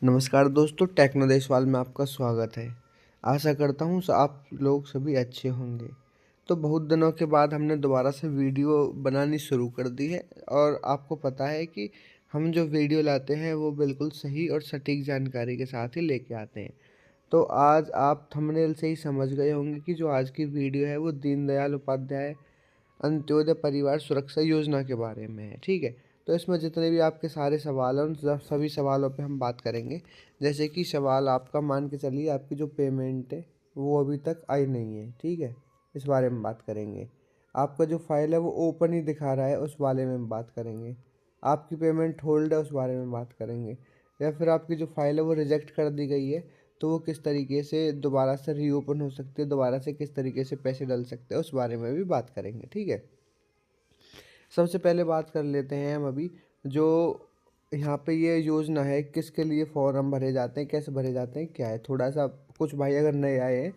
नमस्कार दोस्तों, टेक्नो देशवाल में आपका स्वागत है। आशा करता हूँ आप लोग सभी अच्छे होंगे। तो बहुत दिनों के बाद हमने दोबारा से वीडियो बनानी शुरू कर दी है और आपको पता है कि हम जो वीडियो लाते हैं वो बिल्कुल सही और सटीक जानकारी के साथ ही लेके आते हैं। तो आज आप थंबनेल से ही समझ गए होंगे कि जो आज की वीडियो है वो दीनदयाल उपाध्याय अंत्योदय परिवार सुरक्षा योजना के बारे में है, ठीक है। तो इसमें जितने भी आपके सारे सवाल हैं उन सभी सवालों पे हम बात करेंगे। जैसे कि सवाल आपका, मान के चलिए आपकी जो पेमेंट है वो अभी तक आई नहीं है, ठीक है, इस बारे में बात करेंगे। आपका जो फाइल है वो ओपन ही दिखा रहा है, उस बारे में बात करेंगे। आपकी पेमेंट होल्ड है, उस बारे में बात करेंगे। या फिर आपकी जो फाइल है वो रिजेक्ट कर दी गई है, तो वो किस तरीके से दोबारा से रीओपन हो सकती है, दोबारा से किस तरीके से पैसे डल सकते हैं, उस बारे में भी बात करेंगे, ठीक है। सबसे पहले बात कर लेते हैं हम अभी जो यहाँ पे ये योजना है, किसके लिए फॉर्म भरे जाते हैं, कैसे भरे जाते हैं, क्या है। थोड़ा सा कुछ भाई अगर नए आए हैं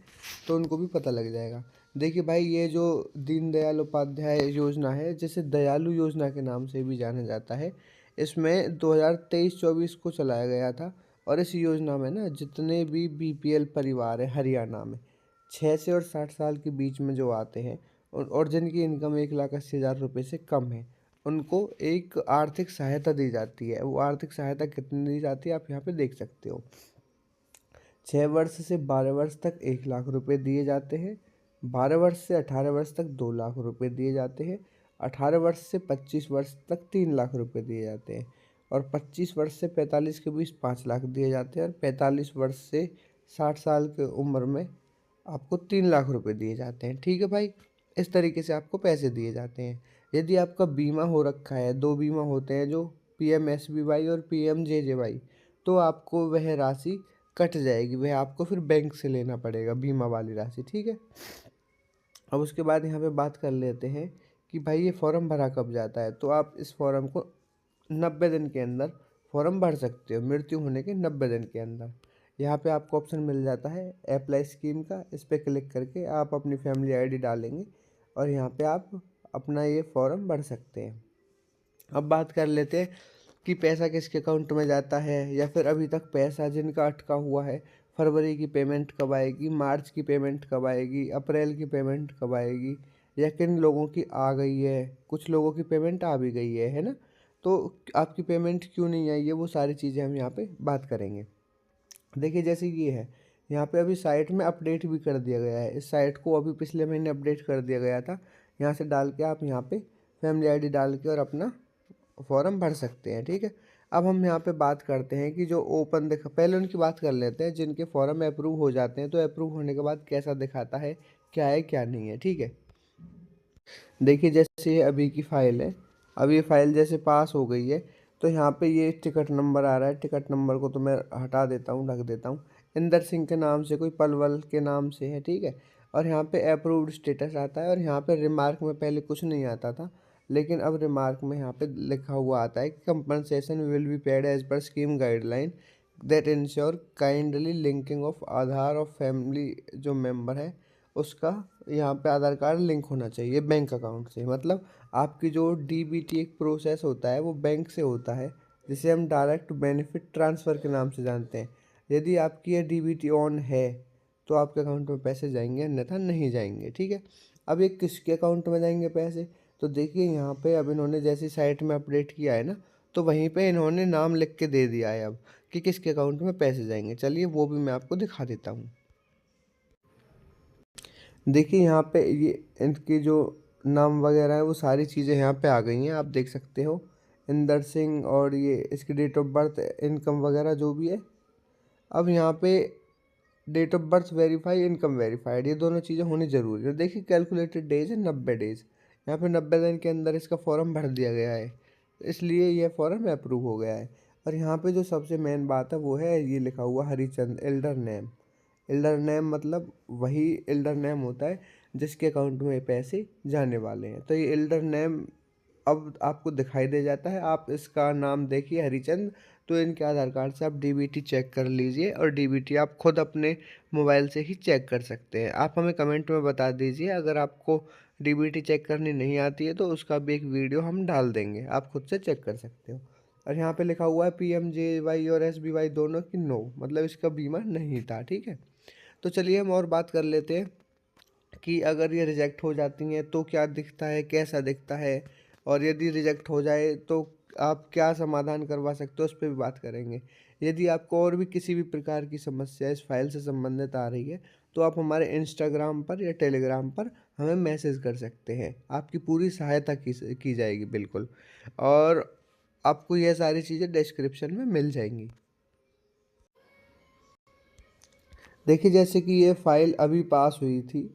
तो उनको भी पता लग जाएगा। देखिए भाई, ये जो दीनदयाल उपाध्याय योजना है, जिसे दयालु योजना के नाम से भी जाना जाता है, इसमें 2023-24 को चलाया गया था। और इस योजना में ना जितने भी बीपीएल परिवार है हरियाणा में 6 से और 60 साल के बीच में जो आते हैं और जिनकी इनकम 1,80,000 रुपये से कम है, उनको एक आर्थिक सहायता दी जाती है। वो आर्थिक सहायता कितनी दी जाती है आप यहाँ पे देख सकते हो। 6 वर्ष से 12 वर्ष तक 1,00,000 रुपये दिए जाते हैं। 12 वर्ष से 18 वर्ष तक 2,00,000 रुपये दिए जाते हैं। 18 वर्ष से 25 वर्ष तक 3,00,000 रुपये दिए जाते हैं। और 25 वर्ष से 45 के बीच 5,00,000 दिए जाते हैं। और 45 वर्ष से 60 साल की उम्र में आपको 3,00,000 रुपये दिए जाते हैं, ठीक है भाई। इस तरीके से आपको पैसे दिए जाते हैं। यदि आपका बीमा हो रखा है, दो बीमा होते हैं जो PMSBY और PMJJY, तो आपको वह राशि कट जाएगी, वह आपको फिर बैंक से लेना पड़ेगा बीमा वाली राशि, ठीक है। अब उसके बाद यहाँ पे बात कर लेते हैं कि भाई ये फॉर्म भरा कब जाता है। तो आप इस फॉर्म को 90 दिन के अंदर फॉर्म भर सकते हो, मृत्यु होने के 90 दिन के अंदर। यहाँ पे आपको ऑप्शन मिल जाता है अप्लाई स्कीम का, इस पर क्लिक करके आप अपनी फैमिली आईडी डालेंगे और यहाँ पे आप अपना ये फॉर्म भर सकते हैं। अब बात कर लेते हैं कि पैसा किसके अकाउंट में जाता है, या फिर अभी तक पैसा जिनका अटका हुआ है, फरवरी की पेमेंट कब आएगी, मार्च की पेमेंट कब आएगी, अप्रैल की पेमेंट कब आएगी, या किन लोगों की आ गई है। कुछ लोगों की पेमेंट आ भी गई है ना। तो आपकी पेमेंट क्यों नहीं आई है, वो सारी चीज़ें हम यहाँ पे बात करेंगे। देखिए जैसे ये है, यहाँ पे अभी साइट में अपडेट भी कर दिया गया है। इस साइट को अभी पिछले महीने अपडेट कर दिया गया था। यहाँ से डाल के आप यहाँ पे फैमिली आईडी डाल के और अपना फॉर्म भर सकते हैं, ठीक है। अब हम यहाँ पे बात करते हैं कि जो ओपन दिखा, पहले उनकी बात कर लेते हैं जिनके फॉर्म अप्रूव हो जाते हैं। तो अप्रूव होने के बाद कैसा दिखाता है, क्या है क्या नहीं है, ठीक है। देखिए जैसे ये अभी की फ़ाइल है, अब ये फ़ाइल जैसे पास हो गई है, तो यहाँ पे ये टिकट नंबर आ रहा है। टिकट नंबर को तो मैं हटा देता हूँ, ढक देता हूँ। इंदर सिंह के नाम से, कोई पलवल के नाम से है, ठीक है। और यहाँ पे अप्रूव्ड स्टेटस आता है। और यहाँ पे रिमार्क में पहले कुछ नहीं आता था, लेकिन अब रिमार्क में यहाँ पे लिखा हुआ आता है कि compensation will be paid as per scheme guideline that insure kindly linking of Aadhaar of family जो मेम्बर है उसका यहाँ पे आधार कार्ड लिंक होना चाहिए बैंक अकाउंट से। मतलब आपकी जो डीबीटी एक प्रोसेस होता है वो बैंक से होता है, जिसे हम डायरेक्ट बेनिफिट ट्रांसफ़र के नाम से जानते हैं। यदि आपकी ये डीबीटी ऑन है तो आपके अकाउंट में पैसे जाएंगे, अन्यथा नहीं जाएंगे, ठीक है। अब ये किसके अकाउंट में जाएंगे पैसे, तो देखिए यहाँ पे अब इन्होंने जैसी साइट में अपडेट किया है ना, तो वहीं पे इन्होंने नाम लिख के दे दिया है अब कि किसके अकाउंट में पैसे जाएंगे। चलिए वो भी मैं आपको दिखा देता हूँ। देखिए यहाँ पे ये इनकी जो नाम वगैरह है वो सारी चीज़ें यहाँ पे आ गई हैं, आप देख सकते हो। इंदर सिंह और ये इसकी डेट ऑफ बर्थ, इनकम वगैरह जो भी है। अब यहाँ पे date of birth verify, income verified, ये दोनों चीज़ें होनी ज़रूरी है। देखिए कैलकुलेटेड डेज है 90 डेज। यहाँ पे 90 दिन के अंदर इसका फॉर्म भर दिया गया है, इसलिए यह फॉर्म अप्रूव हो गया है। और यहाँ पे जो सबसे मेन बात है वो है ये लिखा हुआ Harichand Elder name. Elder name मतलब वही एल्डर नेम होता है जिसके अकाउंट में पैसे जाने वाले हैं। तो ये एल्डर नेम अब आपको दिखाई दे जाता है। आप इसका नाम देखिए हरिचंद, तो इनके आधार कार्ड से आप डीबीटी चेक कर लीजिए। और डीबीटी आप खुद अपने मोबाइल से ही चेक कर सकते हैं। आप हमें कमेंट में बता दीजिए, अगर आपको डीबीटी चेक करनी नहीं आती है तो उसका भी एक वीडियो हम डाल देंगे, आप खुद से चेक कर सकते हो। और यहाँ पे लिखा हुआ है PMJY और SBY दोनों की नो, मतलब इसका बीमा नहीं था। ठीक है, तो चलिए हम और बात कर लेते हैं कि अगर ये रिजेक्ट हो जाती हैं तो क्या दिखता है, कैसा दिखता है, और यदि रिजेक्ट हो जाए तो आप क्या समाधान करवा सकते हो, उस पर भी बात करेंगे। यदि आपको और भी किसी भी प्रकार की समस्या इस फाइल से संबंधित आ रही है तो आप हमारे इंस्टाग्राम पर या टेलीग्राम पर हमें मैसेज कर सकते हैं, आपकी पूरी सहायता की जाएगी बिल्कुल। और आपको यह सारी चीज़ें डिस्क्रिप्शन में मिल जाएंगी। देखिए जैसे कि ये फाइल अभी पास हुई थी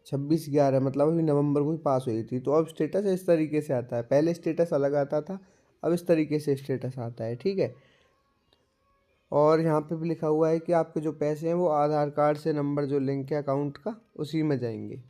26/11, मतलब अभी नवंबर को ही पास हुई थी, तो अब स्टेटस इस तरीके से आता है। पहले स्टेटस अलग आता था, अब इस तरीके से स्टेटस आता है। ठीक है, और यहाँ पे भी लिखा हुआ है कि आपके जो पैसे हैं वो आधार कार्ड से नंबर जो लिंक है अकाउंट का उसी में जाएंगे।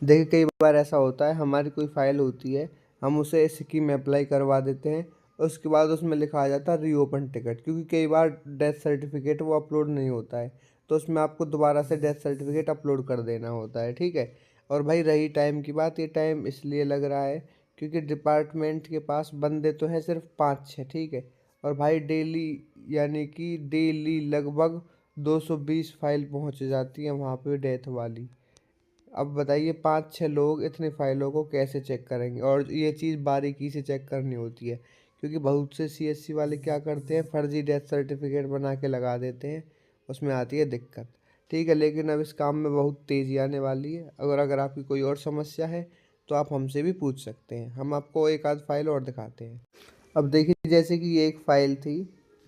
देखिए कई बार ऐसा होता है, हमारी कोई फाइल होती है, हम उसे स्कीम अप्लाई करवा देते हैं, उसके बाद उसमें लिखा आ जाता है रीओपन टिकट, क्योंकि कई बार डेथ सर्टिफिकेट वो अपलोड नहीं होता है, तो उसमें आपको दोबारा से डेथ सर्टिफिकेट अपलोड कर देना होता है। ठीक है, और भाई रही टाइम की बात, ये टाइम इसलिए लग रहा है क्योंकि डिपार्टमेंट के पास बंदे तो हैं सिर्फ 5-6। ठीक है, और भाई डेली, यानी कि डेली लगभग 220 फाइल पहुंच जाती हैं वहाँ पे डेथ वाली। अब बताइए 5-6 लोग इतने फाइलों को कैसे चेक करेंगे, और ये चीज़ बारीकी से चेक करनी होती है, क्योंकि बहुत से CSC वाले क्या करते हैं, फर्जी डेथ सर्टिफिकेट बना के लगा देते हैं, उसमें आती है दिक्कत। ठीक है, लेकिन अब इस काम में बहुत तेज़ी आने वाली है। अगर आपकी कोई और समस्या है तो आप हमसे भी पूछ सकते हैं, हम आपको एक आध फाइल और दिखाते हैं। अब देखिए जैसे कि ये एक फ़ाइल थी।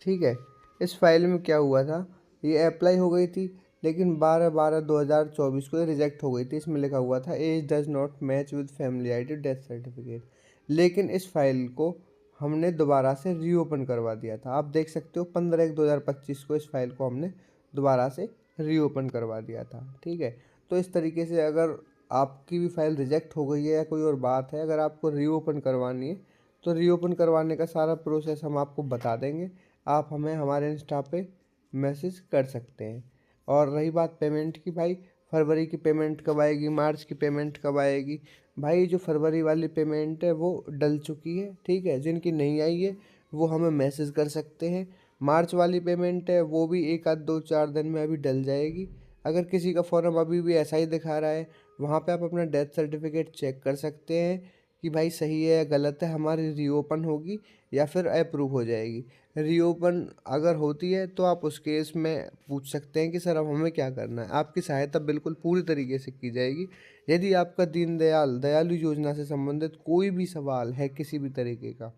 ठीक है, इस फाइल में क्या हुआ था, ये अप्लाई हो गई थी, लेकिन 12/12/2024 को ये रिजेक्ट हो गई थी। इसमें लिखा हुआ था age does not match with familiarity death certificate. लेकिन इस फाइल को हमने दोबारा से रीओपन करवा दिया था। आप देख सकते हो 15/1/2025 को इस फाइल को हमने दोबारा से रीओपन करवा दिया था। ठीक है, तो इस तरीके से अगर आपकी भी फाइल रिजेक्ट हो गई है या कोई और बात है, अगर आपको रीओपन करवानी है तो रीओपन करवाने का सारा प्रोसेस हम आपको बता देंगे। आप हमें हमारे इंस्टा पे मैसेज कर सकते हैं। और रही बात पेमेंट की, भाई फरवरी की पेमेंट कब आएगी, मार्च की पेमेंट कब आएगी? भाई जो फरवरी वाली पेमेंट है वो डल चुकी है। ठीक है, जिनकी नहीं आई है वो हमें मैसेज कर सकते हैं। मार्च वाली पेमेंट है वो भी 1 आध 2 4 दिन में अभी डल जाएगी। अगर किसी का फॉर्म अभी भी ऐसा ही दिखा रहा है, वहाँ पे आप अपना डेथ सर्टिफिकेट चेक कर सकते हैं कि भाई सही है या गलत है, हमारी रीओपन होगी या फिर अप्रूव हो जाएगी। रीओपन अगर होती है तो आप उस केस में पूछ सकते हैं कि सर अब हमें क्या करना है, आपकी सहायता बिल्कुल पूरी तरीके से की जाएगी। यदि आपका दीनदयाल दयालु योजना से संबंधित कोई भी सवाल है किसी भी तरीके का,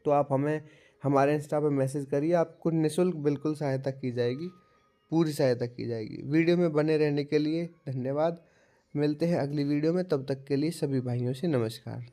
तो आप हमें हमारे इंस्टा पर मैसेज करिए, आपको निःशुल्क बिल्कुल सहायता की जाएगी, पूरी सहायता की जाएगी। वीडियो में बने रहने के लिए धन्यवाद। मिलते हैं अगली वीडियो में, तब तक के लिए सभी भाइयों से नमस्कार।